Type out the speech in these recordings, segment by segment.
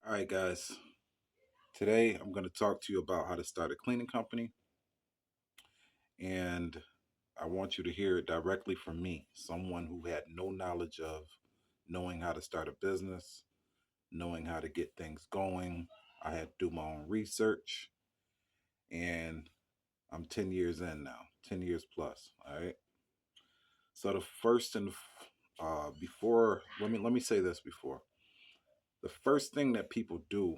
All right, guys. Today I'm going to talk to you about how to start a cleaning company, and I want you to hear it directly from me, someone who had no knowledge of knowing how to start a business, knowing how to get things going. I had to do my own research, and I'm 10 years in now, 10 years plus. All right. So the first and before, let me say this before. The first thing that people do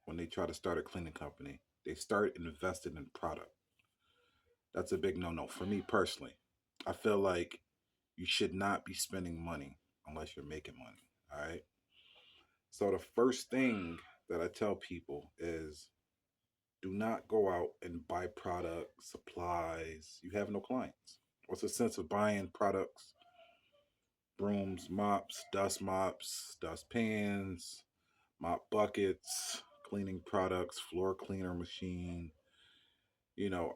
when they try to start a cleaning company, they start investing in product. That's a big no-no for me personally. I feel like you should not be spending money unless you're making money. All right. So the first thing that I tell people is do not go out and buy products, supplies. You have no clients. What's the sense of buying products, brooms, mops, dust pans, mop buckets, cleaning products, floor cleaner machine?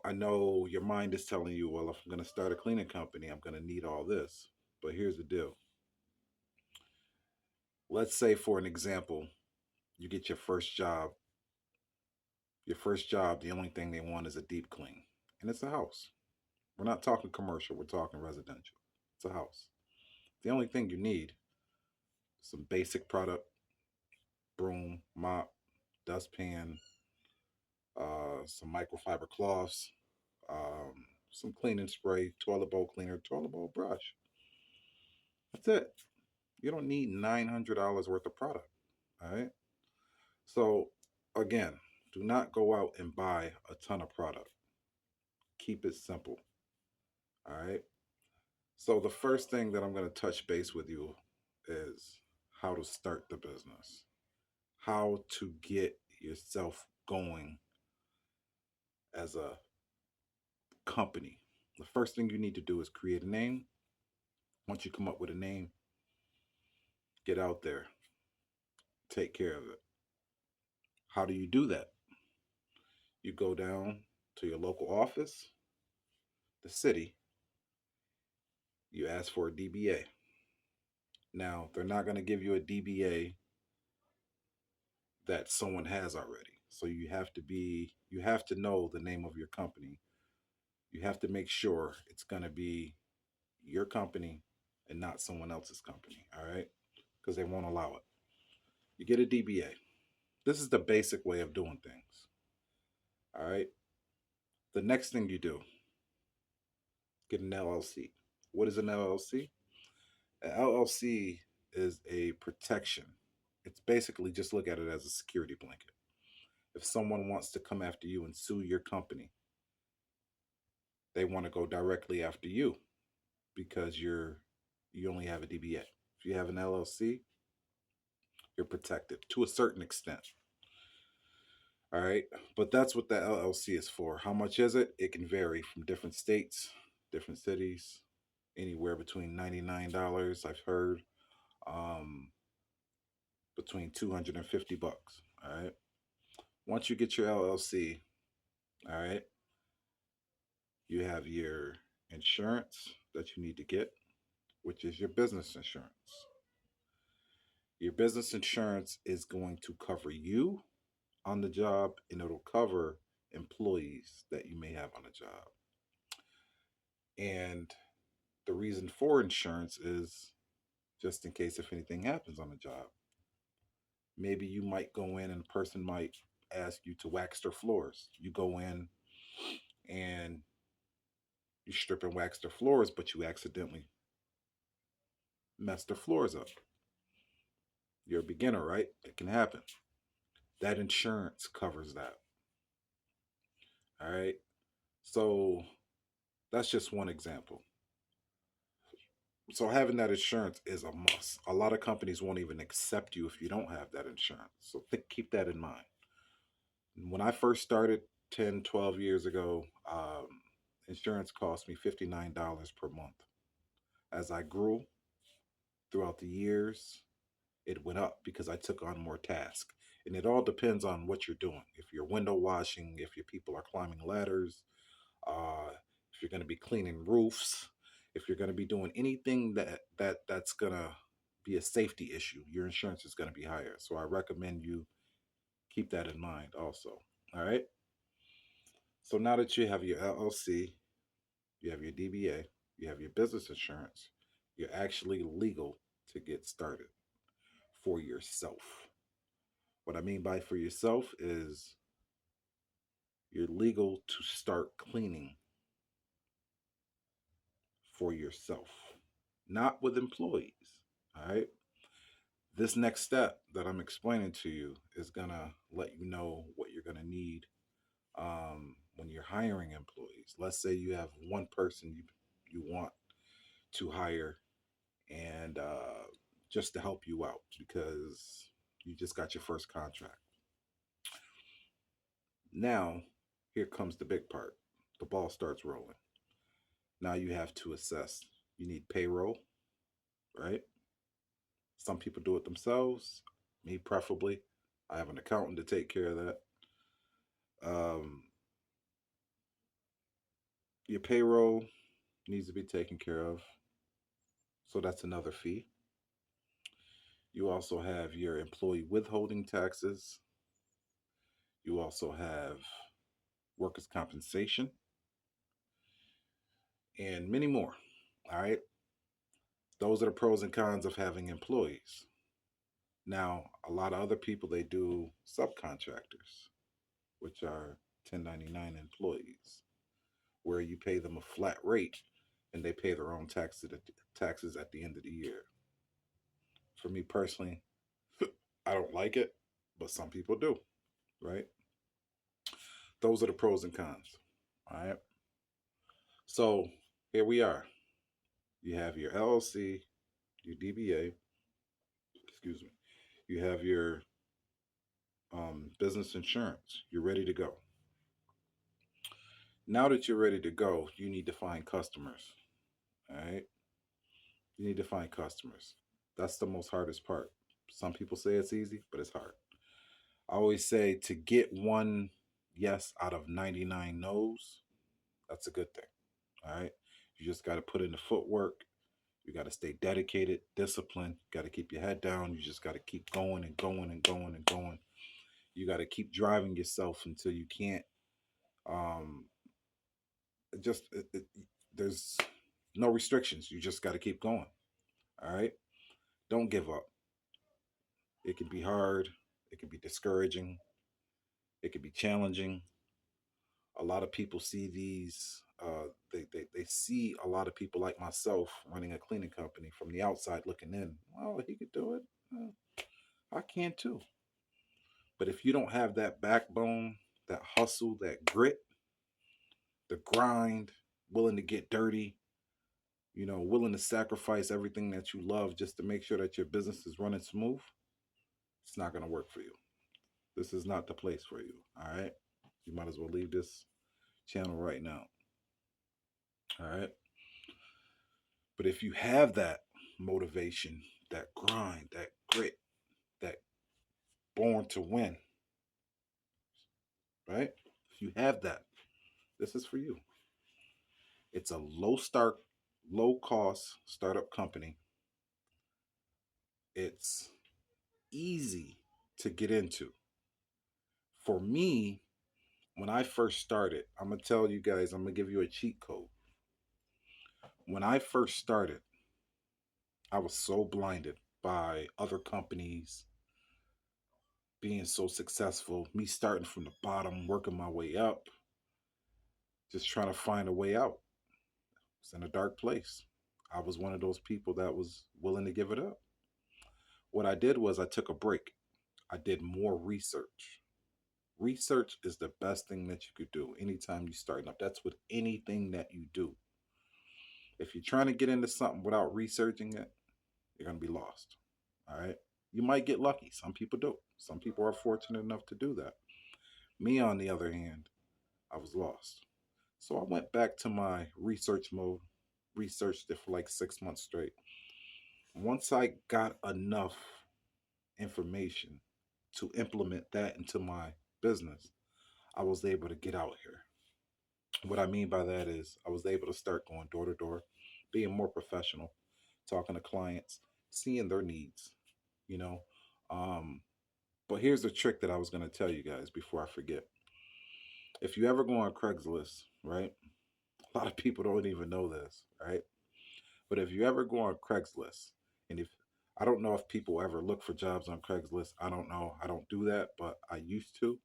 I know your mind is telling you, well, if I'm going to start a cleaning company, I'm going to need all this. But here's the deal. Let's say, for an example, you get your first job. Your first job, the only thing they want is a deep clean, and it's a house. We're not talking commercial, we're talking residential. It's a house. The only thing you need some basic product, broom, mop, dustpan, some microfiber cloths, some cleaning spray, toilet bowl cleaner, toilet bowl brush. That's it. You don't need $900 worth of product. All right. So, again, do not go out and buy a ton of product. Keep it simple. All right. So, the first thing that I'm going to touch base with you is how to start the business, how to get yourself going as a company. The first thing you need to do is create a name. Once you come up with a name, get out there, take care of it. How do you do that? You go down to your local office, the city, you ask for a DBA. Now, they're not going to give you a DBA that someone has already. So you have to know the name of your company. You have to make sure it's going to be your company and not someone else's company. All right. Because they won't allow it. You get a DBA. This is the basic way of doing things. All right. The next thing you do, get an LLC. What is an LLC? An LLC is a protection. It's basically just look at it as a security blanket. If someone wants to come after you and sue your company, they want to go directly after you because you only have a DBA. If you have an LLC, you're protected to a certain extent. All right, but that's what the LLC is for. How much is it? It can vary from different states, different cities, anywhere between $99 I've heard, um, between 250 bucks. All right. Once you get your LLC, all right, you have your insurance that you need to get, which is your business insurance. Your business insurance is going to cover you on the job and it'll cover employees that you may have on the job. And the reason for insurance is just in case if anything happens on the job. Maybe you might go in and a person might ask you to wax their floors. You go in and you strip and wax their floors, but you accidentally mess their floors up. You're a beginner, right? It can happen. That insurance covers that. All right. So that's just one example. So having that insurance is a must. A lot of companies won't even accept you if you don't have that insurance. So keep that in mind. When I first started 10, 12 years ago, insurance cost me $59 per month. As I grew throughout the years, it went up because I took on more tasks. And it all depends on what you're doing. If you're window washing, if your people are climbing ladders, uh, if you're going to be cleaning roofs, if you're going to be doing anything that's going to be a safety issue. Your insurance is going to be higher. So I recommend you keep that in mind also. All right. So now that you have your LLC, you have your DBA, you have your business insurance, you're actually legal to get started for yourself. What I mean by for yourself is you're legal to start cleaning for yourself, not with employees. All right. This next step that I'm explaining to you is going to let you know what you're going to need when you're hiring employees. Let's say you have one person you want to hire and just to help you out because you just got your first contract. Now, here comes the big part. The ball starts rolling. Now you have to assess. You need payroll, right? Some people do it themselves. Me, preferably. I have an accountant to take care of that. Um, your payroll needs to be taken care of. So that's another fee. You also have your employee withholding taxes. You also have workers' compensation and many more. All right. Those are the pros and cons of having employees. Now, a lot of other people, they do subcontractors, which are 1099 employees, where you pay them a flat rate and they pay their own taxes at the end of the year. For me personally, I don't like it, but some people do, right? Those are the pros and cons. All right. So here we are. You have your LLC, your DBA, excuse me. You have your business insurance. You're ready to go. Now that you're ready to go, you need to find customers. All right. You need to find customers. That's the most hardest part. Some people say it's easy, but it's hard. I always say to get one yes out of 99 no's, that's a good thing. All right. You just got to put in the footwork. You got to stay dedicated, disciplined. You got to keep your head down. You just got to keep going and going and going and going. You got to keep driving yourself until you can't. Um, just there's no restrictions. You just got to keep going. All right. Don't give up. It can be hard. It can be discouraging. It can be challenging. A lot of people see these. They see a lot of people like myself running a cleaning company from the outside looking in. Oh, he could do it. I can too. But if you don't have that backbone, that hustle, that grit, the grind, willing to get dirty, willing to sacrifice everything that you love just to make sure that your business is running smooth, it's not going to work for you. This is not the place for you. All right. You might as well leave this channel right now. All right. But if you have that motivation, that grind, that grit, that born to win, right? If you have that, this is for you. It's a low cost startup company. It's easy to get into. For me, when I first started, I'm going to tell you guys, I'm going to give you a cheat code. When I first started, I was so blinded by other companies being so successful, me starting from the bottom, working my way up, just trying to find a way out. It's in a dark place. I was one of those people that was willing to give it up. What I did was I took a break. I did more research. Research is the best thing that you could do anytime you're starting up. That's with anything that you do. If you're trying to get into something without researching it, you're going to be lost. All right. You might get lucky. Some people do. Some people are fortunate enough to do that. Me, on the other hand, I was lost. So I went back to my research mode, researched it for like 6 months straight. Once I got enough information to implement that into my business, I was able to get out here. What I mean by that is I was able to start going door to door, being more professional, talking to clients, seeing their needs, you know. Um, but here's the trick that I was going to tell you guys before I forget. If you ever go on Craigslist, right? A lot of people don't even know this, right? But if you ever go on Craigslist, and if I don't know if people ever look for jobs on Craigslist, I don't know. I don't do that, but I used to.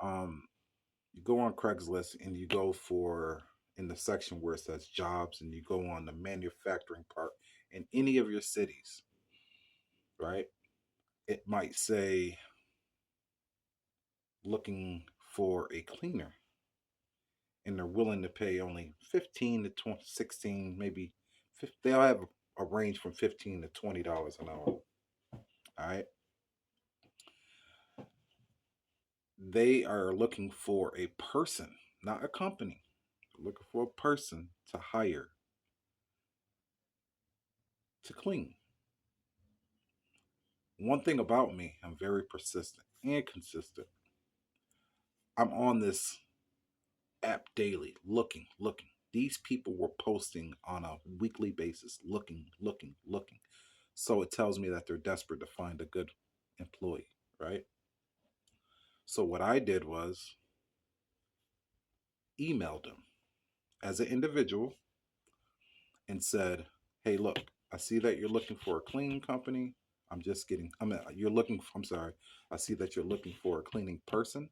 Um, you go on Craigslist and you go for in the section where it says jobs, and you go on the manufacturing part in any of your cities, right? It might say looking for a cleaner, and they're willing to pay only 15 to 20, 16, maybe 50, they'll have a range from $15 to $20 an hour. All right. They are looking for a person, not a company. They're looking for a person to hire to clean. One thing about me, I'm very persistent and consistent. I'm on this app daily, looking. These people were posting on a weekly basis, looking. So it tells me that they're desperate to find a good employee, right? So what I did was emailed them as an individual and said, "Hey, look, I see that you're looking for a cleaning company. I'm just kidding. You're looking. I'm sorry. I see that you're looking for a cleaning person.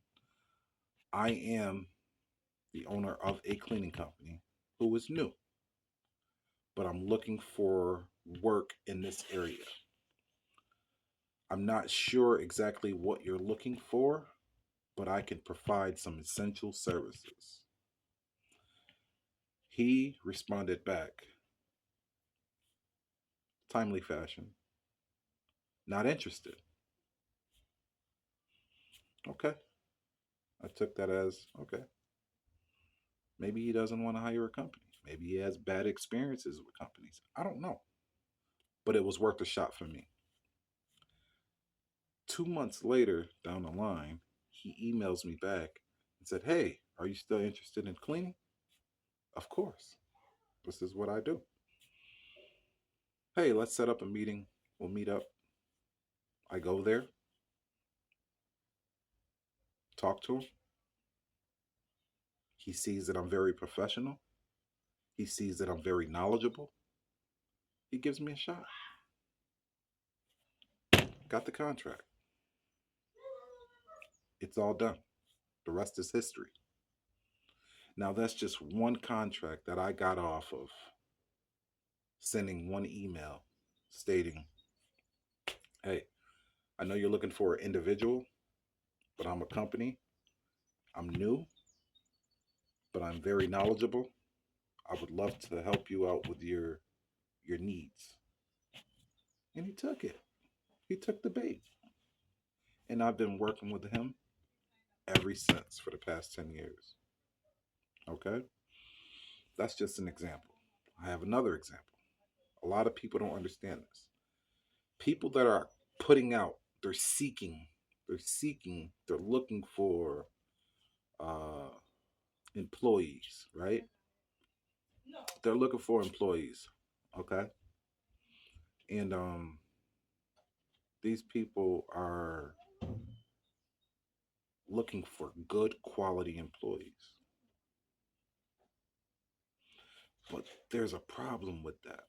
I am the owner of a cleaning company who is new, but I'm looking for work in this area. I'm not sure exactly what you're looking for, but I can provide some essential services." He responded back, timely fashion, not interested. Okay. I took that as okay. Maybe he doesn't want to hire a company. Maybe he has bad experiences with companies. I don't know. But it was worth a shot for me. 2 months later, down the line, he emails me back and said, "Hey, are you still interested in cleaning?" Of course. This is what I do. "Hey, let's set up a meeting. We'll meet up." I go there, talk to him. He sees that I'm very professional. He sees that I'm very knowledgeable. He gives me a shot. Got the contract. It's all done. The rest is history. Now, that's just one contract that I got off of sending one email stating, "Hey, I know you're looking for an individual, but I'm a company. I'm new, but I'm very knowledgeable. I would love to help you out with your needs." And he took it. He took the bait. And I've been working with him ever since for the past 10 years. Okay? That's just an example. I have another example. A lot of people don't understand this. People that are putting out, they're looking for uh, employees, right? They're looking for employees, okay? And these people are looking for good quality employees. But there's a problem with that.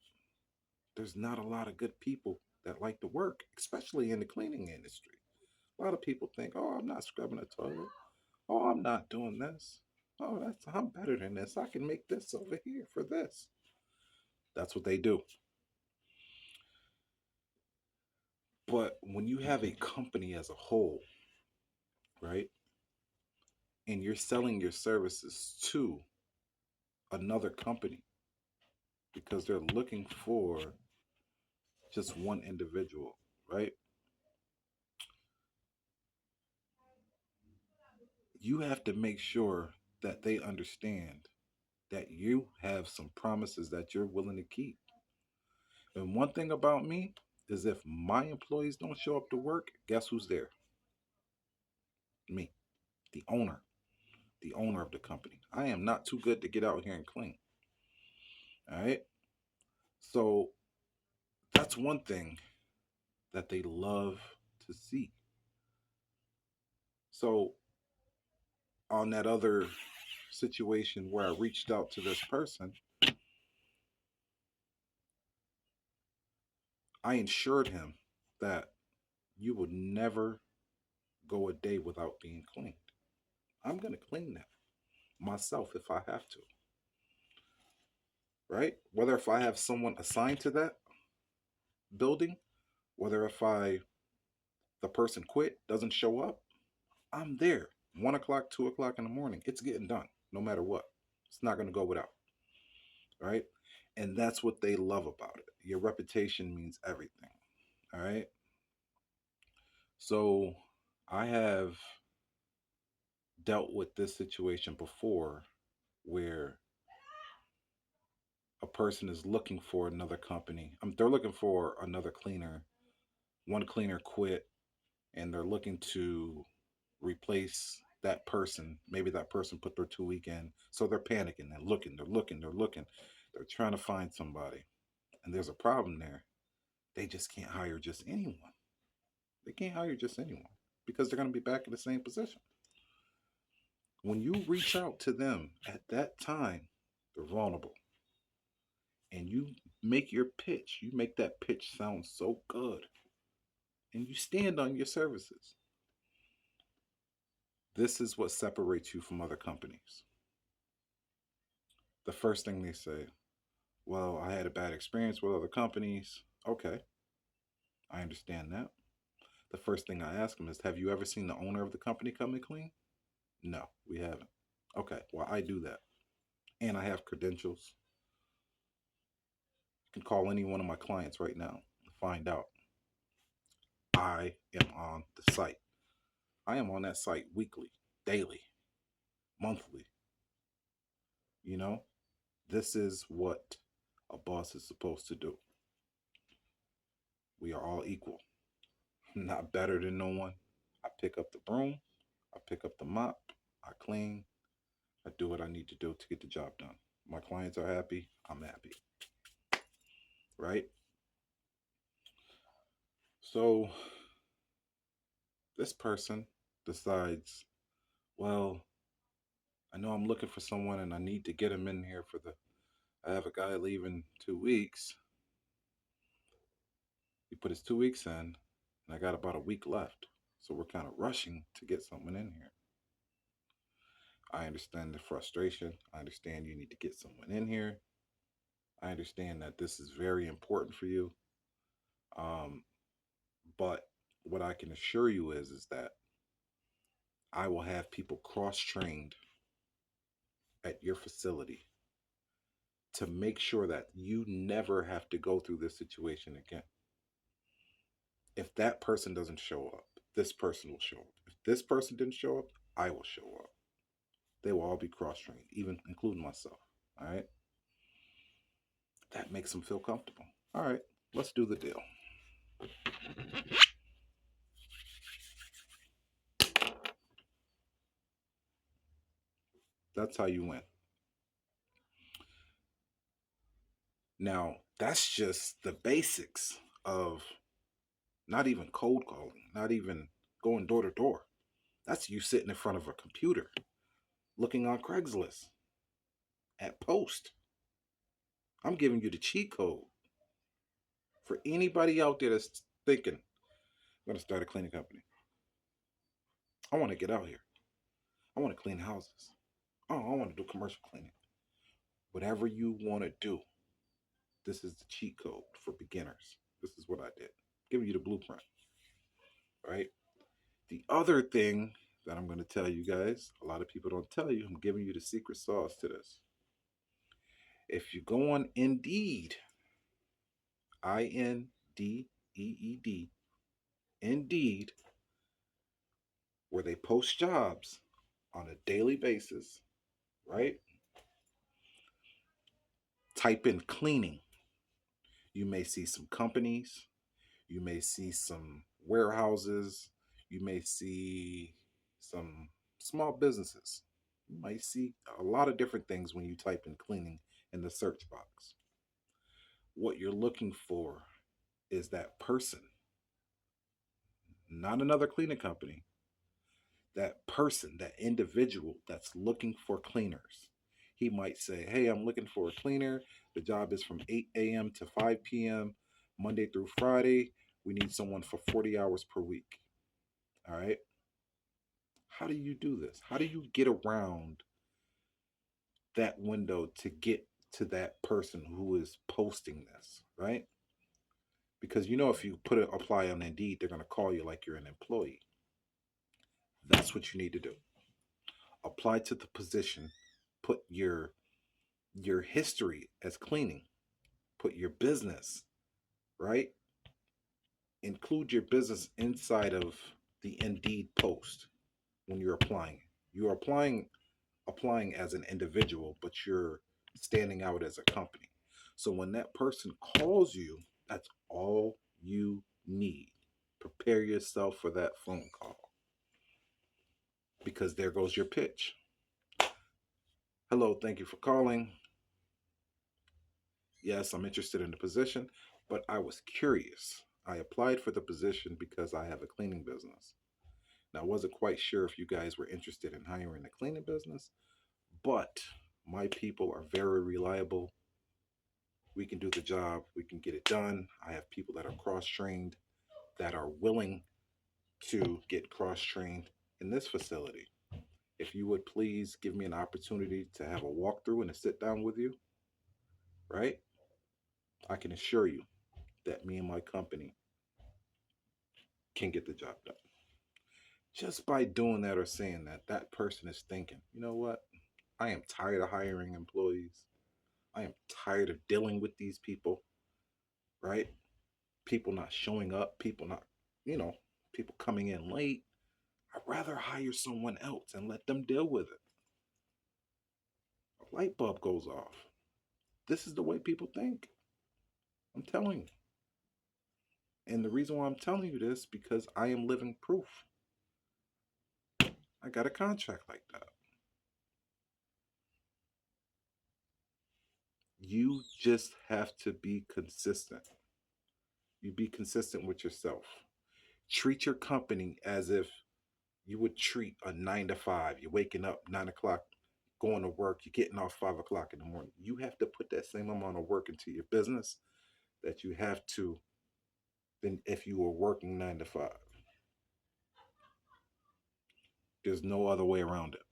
There's not a lot of good people that like to work, especially in the cleaning industry. A lot of people think, "Oh, I'm not scrubbing a toilet. Oh, I'm not doing this. Oh, I'm better than this. I can make this over here for this." That's what they do. But when you have a company as a whole, right, and you're selling your services to another company because they're looking for just one individual, right? You have to make sure that they understand that you have some promises that you're willing to keep. And one thing about me is if my employees don't show up to work, guess who's there? Me, the owner, the owner of the company. I am not too good to get out here and clean. All right. So That's one thing that they love to see. So, on that other situation where I reached out to this person, I ensured him that you would never go a day without being cleaned. I'm going to clean that myself if I have to, right? Whether if I have someone assigned to that building, whether if the person quit, doesn't show up, I'm there. 1 o'clock, 2 o'clock in the morning. It's getting done no matter what. It's not going to go without, right? And that's what they love about it. Your reputation means everything, all right? So I have dealt with this situation before where a person is looking for another company. They're looking for another cleaner. One cleaner quit and they're looking to replace that person. Maybe that person put their 2 week in. So they're panicking. They're looking, they're looking, they're looking. They're trying to find somebody. And there's a problem there. They just can't hire just anyone. They can't hire just anyone because they're going to be back in the same position. When you reach out to them at that time, they're vulnerable. And you make your pitch, you make that pitch sound so good. And you stand on your services. This is what separates you from other companies. The first thing they say, well, I had a bad experience with other companies. Okay, I understand that. The first thing I ask them is, have you ever seen the owner of the company come and clean? No, we haven't. Okay, well, I do that. And I have credentials. You can call any one of my clients right now and find out. I am on the site. I am on that site weekly, daily, monthly. You know, this is what a boss is supposed to do. We are all equal. I'm not better than no one. I pick up the broom, I pick up the mop, I clean, I do what I need to do to get the job done. My clients are happy, I'm happy, right? So this person decides, well, I know I'm looking for someone and I need to get him in here for the. I have a guy leaving 2 weeks. He put his 2 weeks in, and I got about a week left. So we're kind of rushing to get someone in here. I understand the frustration. I understand you need to get someone in here. I understand that this is very important for you. Um, but what I can assure you is that I will have people cross trained at your facility to make sure that you never have to go through this situation again. If that person doesn't show up, this person will show up. If this person didn't show up, I will show up. They will all be cross trained, even including myself. All right. That makes them feel comfortable. All right. Let's do the deal. That's how you win. Now, that's just the basics of not even cold calling, not even going door to door. That's you sitting in front of a computer looking on Craigslist at post. I'm giving you the cheat code for anybody out there that's thinking, I'm going to start a cleaning company. I want to get out here. I want to clean houses. Oh, I want to do commercial cleaning. Whatever you want to do, this is the cheat code for beginners. This is what I did. Giving you the blueprint, right? The other thing that I'm going to tell you guys, a lot of people don't tell you, I'm giving you the secret sauce to this. If you go on Indeed, Indeed, Indeed, where they post jobs on a daily basis, right? Type in cleaning. You may see some companies, you may see some warehouses, you may see some small businesses. You might see a lot of different things when you type in cleaning in the search box. What you're looking for is that person, not another cleaning company, that person, that individual that's looking for cleaners. He might say, hey, I'm looking for a cleaner. The job is from 8 a.m. to 5 p.m., Monday through Friday. We need someone for 40 hours per week. All right. How do you do this? How do you get around that window to get to that person who is posting this, right? Because if you put it apply on Indeed, they're going to call you like you're an employee. That's what you need to do. Apply to the position, put your history as cleaning, put your business, right? Include your business inside of the Indeed post when you're applying. You're applying as an individual, but you're standing out as a company. So when that person calls you, that's all you need. Prepare yourself for that phone call, because there goes your pitch. Hello, thank you for calling. Yes, I'm interested in the position, but I was curious. I applied for the position because I have a cleaning business. Now, I wasn't quite sure if you guys were interested in hiring a cleaning business, but my people are very reliable. We can do the job, we can get it done. I have people that are cross trained, that are willing to get cross trained in this facility. If you would please give me an opportunity to have a walkthrough and a sit down with you, right? I can assure you that me and my company can get the job done. Just by doing that or saying that, that person is thinking, you know what? I am tired of hiring employees. I am tired of dealing with these people, right? People not showing up, people not, you know, people coming in late. I'd rather hire someone else and let them deal with it. A light bulb goes off. This is the way people think. I'm telling you. And the reason why I'm telling you this, because I am living proof. I got a contract like that. You just have to be consistent. You be consistent with yourself. Treat your company as if you would treat a 9 to 5. You're waking up 9 o'clock, going to work, you're getting off 5 o'clock in the morning. You have to put that same amount of work into your business that you have to than if you were working 9 to 5. There's no other way around it.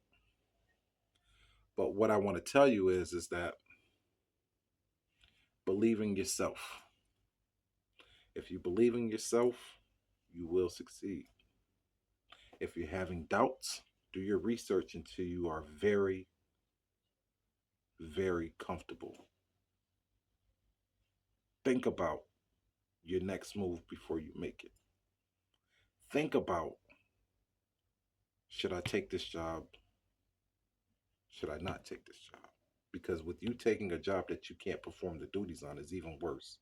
But what I want to tell you is that believe in yourself. If you believe in yourself, you will succeed. If you're having doubts, do your research until you are very, very comfortable. Think about your next move before you make it. Think about, should I take this job? Should I not take this job? Because with you taking a job that you can't perform the duties on is even worse.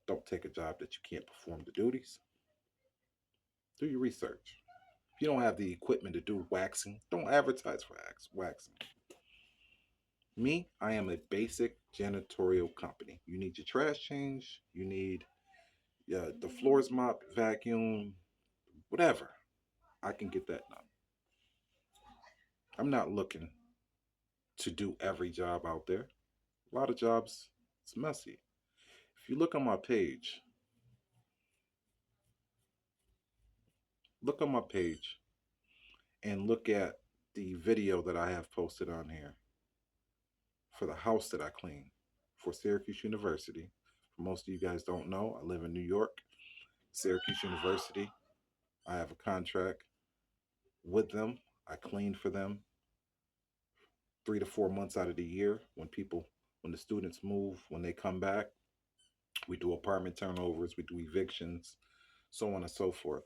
Don't take a job that you can't perform the duties. Do your research. If you don't have the equipment to do waxing, don't advertise for waxing. Me, I am a basic janitorial company. You need your trash change, you need the floors mop, vacuum, whatever. I can get that done. I'm not looking to do every job out there. A lot of jobs, it's messy. If you look on my page and look at the video that I have posted on here for the house that I clean for Syracuse University. For most of you guys don't know, I live in New York, Syracuse University. I have a contract with them. I clean for them 3 to 4 months out of the year. When the students move, when they come back, we do apartment turnovers, we do evictions, so on and so forth.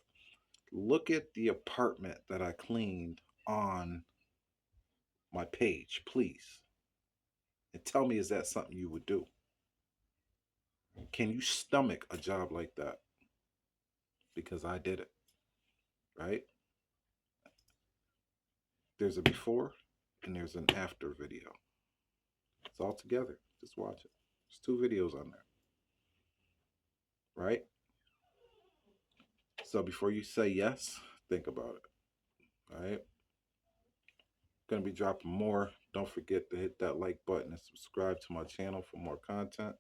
Look at the apartment that I cleaned on my page, please, and tell me, is that something you would do? Can you stomach a job like that? Because I did it, right? There's a before and there's an after video. It's all together. Just watch it. There's 2 videos on there. right? So before you say yes, think about it. All right. Gonna be dropping more. Don't forget to hit that like button and subscribe to my channel for more content.